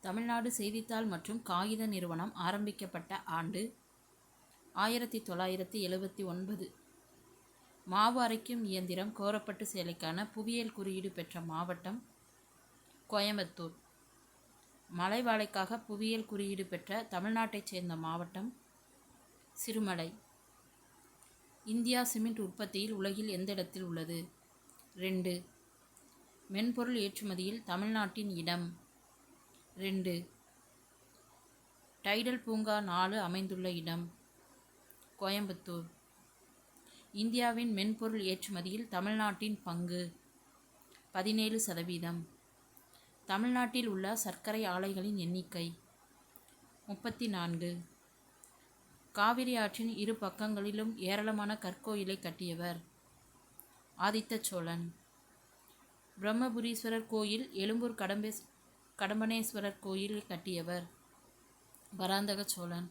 தமிழ்நாடு செய்தித்தாள் மற்றும் காகித நிறுவனம் ஆரம்பிக்கப்பட்ட ஆண்டு 1979. மாவு அரைக்கும் இயந்திரம் கோரப்பட்டு சேலைக்கான புவியியல் குறியீடு பெற்ற மாவட்டம் கோயம்புத்தூர். மலை வாழைக்காக புவியியல் குறியீடு பெற்ற தமிழ்நாட்டைச் சேர்ந்த மாவட்டம் சிறுமலை. இந்தியா சிமெண்ட் உற்பத்தியில் உலகில் எந்த இடத்தில் உள்ளது? 2. மென்பொருள் ஏற்றுமதியில் தமிழ்நாட்டின் இடம்? 2. டைடல் பூங்கா 4 அமைந்துள்ள இடம்? கோயம்புத்தூர். இந்தியாவின் மென்பொருள் ஏற்றுமதியில் தமிழ்நாட்டின் பங்கு 17%. தமிழ்நாட்டில் உள்ள சர்க்கரை ஆலைகளின் எண்ணிக்கை 34. காவிரி ஆற்றின் இரு பக்கங்களிலும் ஏராளமான கற்கோயிலை கட்டியவர் ஆதித்த சோழன். பிரம்மபுரீஸ்வரர் கோயில், எழும்பூர் கடம்பனேஸ்வரர் கோயில் கட்டியவர் பராந்தக சோழன்.